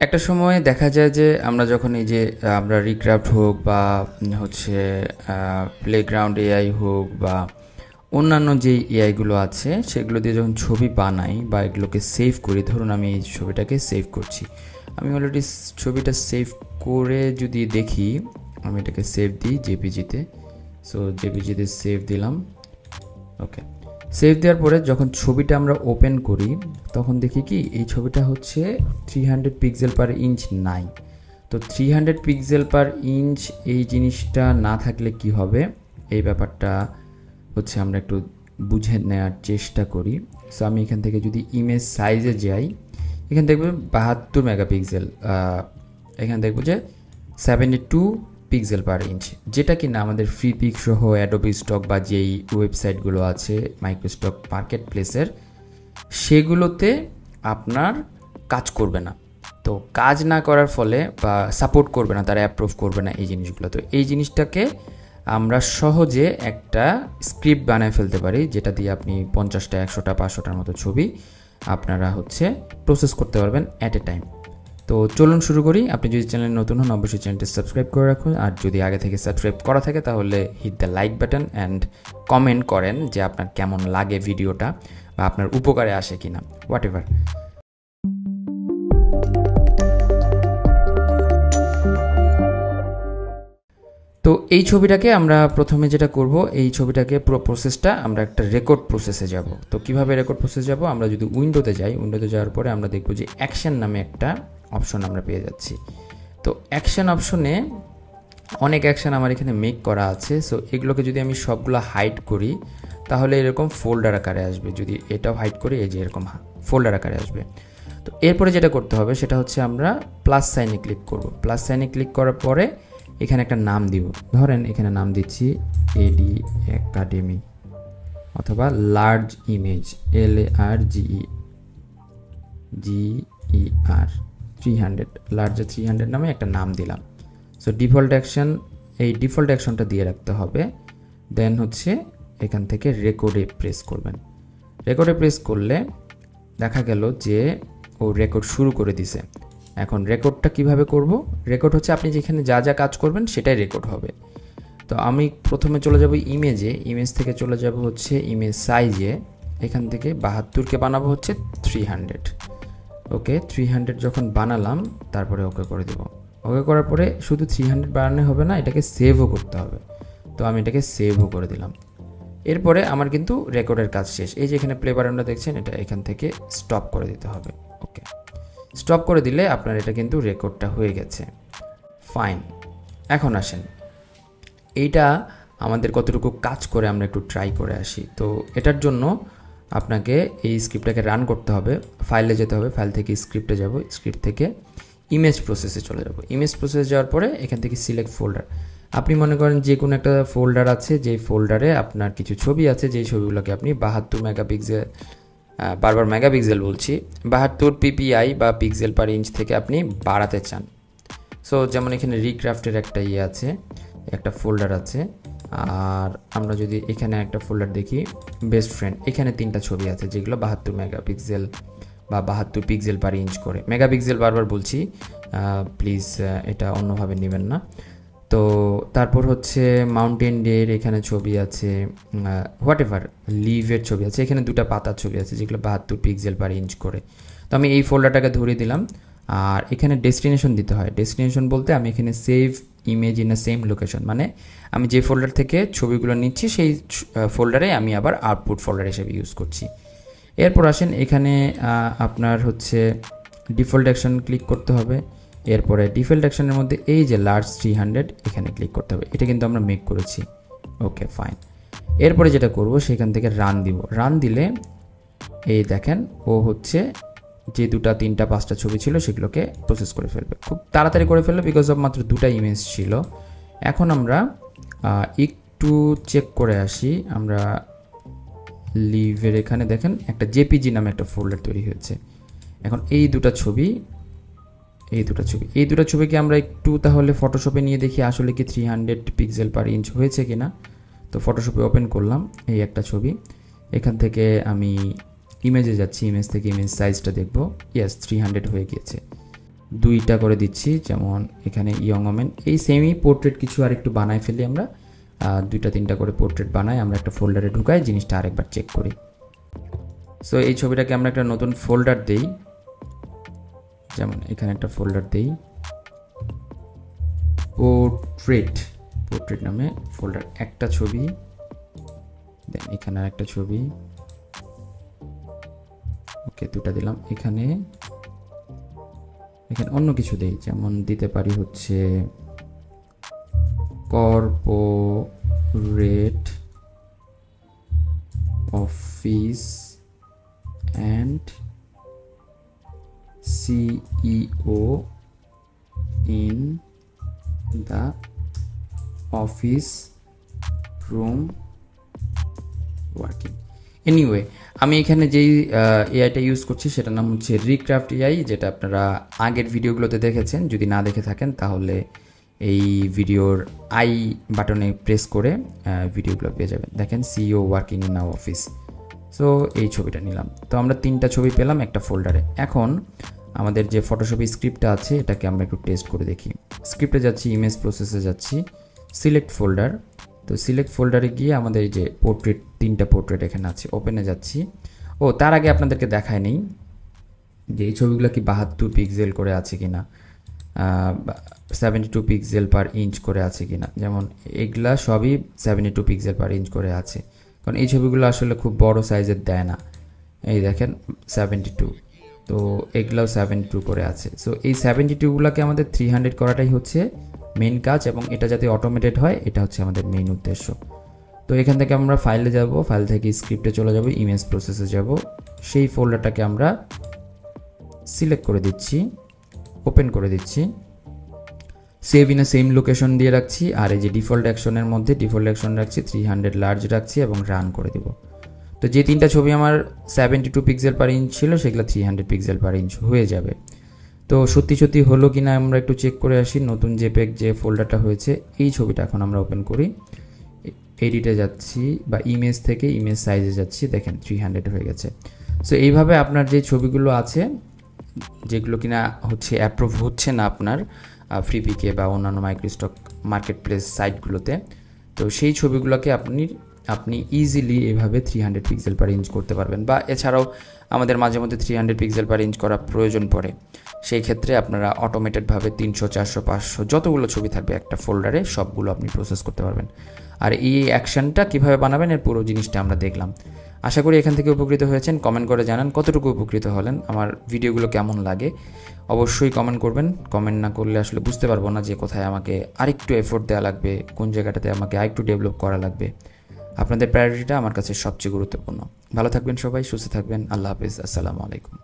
একটা সময় দেখা যায় যে আমরা যখন এই যে আমরা রিক্রাফট হোক বা হচ্ছে প্লেগ্রাউন্ড এআই হোক বা অন্যান্য যে এআইগুলো আছে সেগুলো দিয়ে যখন ছবি বানাই বা এগুলোকে সেভ করি, ধরুন আমি এই ছবিটাকে সেভ করছি, আমি অলরেডি ছবিটা সেভ করে যদি দেখি, আমি এটাকে সেভ দিই জেপিজিতে। সো জেপিজিতে সেভ দিলাম। ওকে, সেভ দেওয়ার পরে যখন ছবিটা আমরা ওপেন করি তখন দেখি কি এই ছবিটা হচ্ছে 300 পিক্সেল পার ইঞ্চ নাই। তো 300 পিক্সেল পার ইঞ্চ এই জিনিসটা না থাকলে কি হবে, এই ব্যাপারটা হচ্ছে আমরা একটু বুঝে নেওয়ার চেষ্টা করি। সো আমি এখান থেকে যদি ইমেজ সাইজে যাই, এখানে দেখব 72 মেগাপিক্সেল, এখানে দেখব যে 72 পিক্সেল পার ইঞ্চ, যেটা কিনা আমাদের ফ্রি পিক সহ অ্যাডোবি স্টক বা যেই ওয়েবসাইটগুলো আছে মাইক্রোস্টক মার্কেট প্লেসের, সেগুলোতে আপনার কাজ করবে না। তো কাজ না করার ফলে বা সাপোর্ট করবে না, তারা অ্যাপ্রুভ করবে না এই জিনিসগুলো। তো এই জিনিসটাকে আমরা সহজে একটা স্ক্রিপ্ট বানায় ফেলতে পারি, যেটা দিয়ে আপনি 50টা 100টা 500টার মতো ছবি আপনারা হচ্ছে প্রসেস করতে পারবেন অ্যাট এ টাইম। তো চলুন শুরু করি। আপনি যদি চ্যানেলে নতুন হন অবশ্যই চ্যানেলটি সাবস্ক্রাইব করে রাখুন, আর যদি আগে থেকে সাবস্ক্রাইব করা থাকে তাহলে hit the like button and comment করেন যে আপনার কেমন লাগে ভিডিওটা বা আপনার উপকারে আসে কিনা, হোয়াট এভার। তো এই ছবিটাকে আমরা প্রথমে যেটা করব, এই ছবিটাকে পুরো প্রসেসটা আমরা একটা রেকর্ড প্রসেসে যাব। তো কিভাবে রেকর্ড প্রসেস যাব, আমরা যদি উইন্ডোতে যাই, উইন্ডোতে যাওয়ার পরে আমরা দেখব যে অ্যাকশন নামে একটা অপশন আমরা পেয়ে যাচ্ছি। তো অ্যাকশন অপশনে অনেক অ্যাকশন আমার এখানে মেক করা আছে। সো এগুলোকে যদি আমি সবগুলো হাইড করি তাহলে এরকম ফোল্ডার আকারে আসবে, যদি এটাও হাইড করি এই যে এরকম ফোল্ডার আকারে আসবে। তো এরপরে যেটা করতে হবে সেটা হচ্ছে আমরা প্লাস সাইনে ক্লিক করব। প্লাস সাইনে ক্লিক করার পরে এখানে একটা নাম দিব, ধরেন এখানে নাম দিচ্ছি এডি একাডেমি অথবা লার্জ ইমেজ LARGER 300 লার্জ 300 নামে একটা নাম দিলাম। সো ডিফল্ট অ্যাকশন, এই ডিফল্ট অ্যাকশনটা দিয়ে রাখতে হবে। দেন হচ্ছে এখান থেকে রেকর্ডে প্রেস করবেন। রেকর্ডে প্রেস করলে দেখা গেল যে ও রেকর্ড শুরু করে দিছে। এখন রেকর্ডটা কিভাবে করব, রেকর্ড হচ্ছে আপনি যেখানে যা যা কাজ করবেন সেটাই রেকর্ড হবে। তো আমি প্রথমে চলে যাব ইমেজে, ইমেজ থেকে চলে যাব হচ্ছে ইমেজ সাইজে, এখান থেকে 72কে বানাবো হচ্ছে 300। ওকে, 300 যখন বানালাম তারপরে ওকে করে দেব। ওকে করার পরে শুধু 300 বানানো হবে না, এটাকে সেভও করতে হবে। তো আমি এটাকে সেভও করে দিলাম। এরপরে আমার কিন্তু রেকর্ডের কাজ শেষ। এই যে এখানে প্লে বাটনটা দেখছেন, এটা এখান থেকে স্টপ করে দিতে হবে। ওকে, স্টপ করে দিলে আপনার এটা কিন্তু রেকর্ডটা হয়ে গেছে। ফাইন, এখন আসেন এইটা আমাদের কতটুকু কাজ করে আমরা একটু ট্রাই করে আসি। তো এটার জন্য আপনাকে এই স্ক্রিপ্টটাকে রান করতে হবে, ফাইলে যেতে হবে, ফাইল থেকে স্ক্রিপ্টে যাব, স্ক্রিপ্ট থেকে ইমেজ প্রসেসে চলে যাব। ইমেজ প্রসেস যাওয়ার পরে এখান থেকে সিলেক্ট ফোল্ডার, আপনি মনে করেন যে কোনো একটা ফোল্ডার আছে, যেই ফোল্ডারে আপনার কিছু ছবি আছে, যেই ছবিগুলোকে আপনি 72 মেগাপিক্সেল, বারবার মেগাপিক্সেল বলছি, 72 পিপিআই বা পিক্সেল পার ইঞ্চ থেকে আপনি বাড়াতে চান। সো যেমন এখানে রিক্রাফটের একটা ইয়ে আছে, একটা ফোল্ডার আছে। আর আমরা যদি এখানে একটা ফোল্ডার দেখি বেস্ট ফ্রেন্ড, এখানে 3টা ছবি আছে যেগুলো 72 মেগাপিক্সেল বা 72 পিক্সেল পার ইঞ্চ করে। মেগাপিক্সেল বারবার বলছি, প্লিজ এটা অন্যভাবে নেবেন না। তো তারপর হচ্ছে মাউন্টেন ডের এখানে ছবি আছে, হোয়াট এভার লিভের ছবি আছে, এখানে 2টা পাতার ছবি আছে যেগুলো 72 পিক্সেল পার ইঞ্চ করে। তো আমি এই ফোল্ডারটাকে ধরিয়ে দিলাম। আর এখানে ডেস্টিনেশন দিতে হয়। ডেস্টিনেশন বলতে আমি এখানে save image in a same location, মানে আমি যে ফোল্ডার থেকে ছবিগুলো নিচ্ছি সেই ফোল্ডারে আমি আবার আউটপুট ফোল্ডার হিসেবে ইউজ করছি। এরপর আসেন এখানে আপনার হচ্ছে ডিফল্ট অ্যাকশন ক্লিক করতে হবে। এরপরে ডিফল্ট অ্যাকশনের মধ্যে এই যে লার্জ 300 এখানে ক্লিক করতে হবে, এটা কিন্তু আমরা মেক করেছি। ওকে ফাইন, এরপরে যেটা করব সেখান থেকে রান দিব। রান দিলে এই দেখেন ও হচ্ছে যে 2টা 3টা 5টা ছবি ছিল সেগুলোকে প্রসেস করে ফেলবে, খুব তাড়াতাড়ি করে ফেলবে বিকজ অফ মাত্র 2টা ইমেজ ছিল। এখন আমরা একটু চেক করে আসি, আমরা লিভের এখানে দেখেন একটা জেপিজি নামে একটা ফোল্ডার তৈরি হয়েছে। এখন এই দুটো ছবিকে আমরা একটু তাহলে ফটোশপে নিয়ে দেখি আসলে কি 300 পিক্সেল পার ইঞ্চ হয়েছে কিনা। তো ফটোশপে ওপেন করলাম এই একটা ছবি, এখান থেকে আমি ইমেজে যাচ্ছি, ইমেজ থেকে ইমেজ সাইজটা দেখব, ইয়েস 300 হয়ে গিয়েছে। 2টা করে দিচ্ছি, যেমন এখানে ইয়ং ওমেন, এই সেমই পোর্ট্রেট কিছু আরেকটু বানাই ফেলি আমরা, 2টা 3টা করে পোর্ট্রেট বানাই, আমরা একটা ফোল্ডারে ঢুকাই, জিনিসটা আরেকবার চেক করি। সো এই ছবিটাকে আমরা একটা নতুন ফোল্ডার দেই, যেমন এখানে একটা ফোল্ডার দেই, পোর্ট্রেট নামে ফোল্ডার, একটা ছবি, দেন এখানে আরেকটা ছবি, ওকে 2টা দিলাম। এখানে অন্য কিছু দেই, যেমন দিতে পারি হচ্ছে corporate office and CEO in the office room working. Anyway, আমি এখানে যেই এআইটা ইউজ করছি সেটার নাম হচ্ছে রিক্রাফট এআই, যেটা আপনারা আগের ভিডিওগুলোতে দেখেছেন। যদি না দেখে থাকেন তাহলে এই ভিডিওর আই বাটনে প্রেস করে ভিডিওগুলো পেয়ে যাবেন। দেখেন CEO working in our office. So এই ছবিটা নিলাম, তো আমরা 3টা ছবি পেলাম একটা ফোল্ডারে। এখন আমাদের যে ফটোশপ স্ক্রিপ্টটা আছে এটাকে আমরা একটু টেস্ট করে দেখি। স্ক্রিপ্টে যাচ্ছি, ইমেজ প্রসেসে যাচ্ছি, সিলেক্ট ফোল্ডার। তো সিলেক্ট ফোল্ডারে গিয়ে আমাদের এই যে পোর্ট্রেট, 3টা পোর্ট্রেট এখানে আছে, ওপেনে যাচ্ছি। ও তার আগে আপনাদেরকে দেখায় নেই যে এই ছবিগুলো কি 72 পিক্সেল করে আছে কিনা, 72 পিক্সেল পার ইঞ্চ করে আছে কিনা। যেমন এগুলা সবই 72 পিক্সেল পার ইঞ্চ করে আছে, কারণ এই ছবিগুলো আসলে খুব বড় সাইজের দেয় না। এই দেখেন 72, তো এগুলাও 72 করে আছে। সো এই 72গুলোকে আমাদের 300 করাটাই হচ্ছে মেইন কাজ, এবং এটা যাতে অটোমেটেড হয় এটা হচ্ছে আমাদের মেইন উদ্দেশ্য। তো এখান থেকে আমরা ফাইলে যাব, ফাইল থেকে স্ক্রিপ্টে চলে যাব, ইমেজ প্রসেসে যাব, সেই ফোল্ডারটাকে আমরা সিলেক্ট করে দিচ্ছি, ওপেন করে দিচ্ছি, save in a same location দিয়ে রাখছি। আর এই যে ডিফল্ট অ্যাকশনের মধ্যে ডিফল্ট অ্যাকশন রাখছি 300 লার্জ রাখছি এবং রান করে দেব। তো যে 3টা ছবি আমার 72 পিক্সেল পার ইঞ্চ ছিল সেগুলো 300 পিক্সেল পার ইঞ্চ হয়ে যাবে। তো সত্যি হলো কিনা আমরা একটু চেক করে আসি। নতুন জেপিইজি যে ফোল্ডারটা হয়েছে এই ছবিটা এখন আমরা ওপেন করি, এডিটে যাচ্ছি বা ইমেজ থেকে ইমেজ সাইজে যাচ্ছি, দেখেন 300 হয়ে গেছে। সো এইভাবে আপনার যে ছবিগুলো আছে যেগুলো কিনা হচ্ছে অ্যাপ্রুভ হচ্ছে না আপনার ফ্রিপিকে বা অন্যান্য মাইক্রোস্টক মার্কেট প্লেস সাইটগুলোতে, তো সেই ছবিগুলোকে আপনি ইজিলি এভাবে 300 পিক্সেল পার ইঞ্চ করতে পারবেন। বা এছাড়াও আমাদের মাঝে মধ্যে 300 পিক্সেল পার ইঞ্চ করা প্রয়োজন পড়ে, সেই ক্ষেত্রে আপনারা অটোমেটেডভাবে 300, 400, 500 যতগুলো ছবি থাকবে একটা ফোল্ডারে সবগুলো আপনি প্রসেস করতে পারবেন। আর এই অ্যাকশনটা কীভাবে বানাবেন এর পুরো জিনিসটা আমরা দেখলাম। আশা করি এখান থেকে উপকৃত হয়েছেন। কমেন্ট করে জানান কতটুকু উপকৃত হলেন, আমার ভিডিওগুলো কেমন লাগে অবশ্যই কমেন্ট করবেন। কমেন্ট না করলে আসলে বুঝতে পারবো না যে কোথায় আমাকে আরেকটু এফোর্ট দেওয়া লাগবে, কোন জায়গাটাতে আমাকে আরেকটু ডেভেলপ করা লাগবে। আপনাদের প্রায়োরিটিটা আমার কাছে সবচেয়ে গুরুত্বপূর্ণ। ভালো থাকবেন সবাই, সুস্থ থাকবেন। আল্লাহ হাফেজ, আসসালামু আলাইকুম।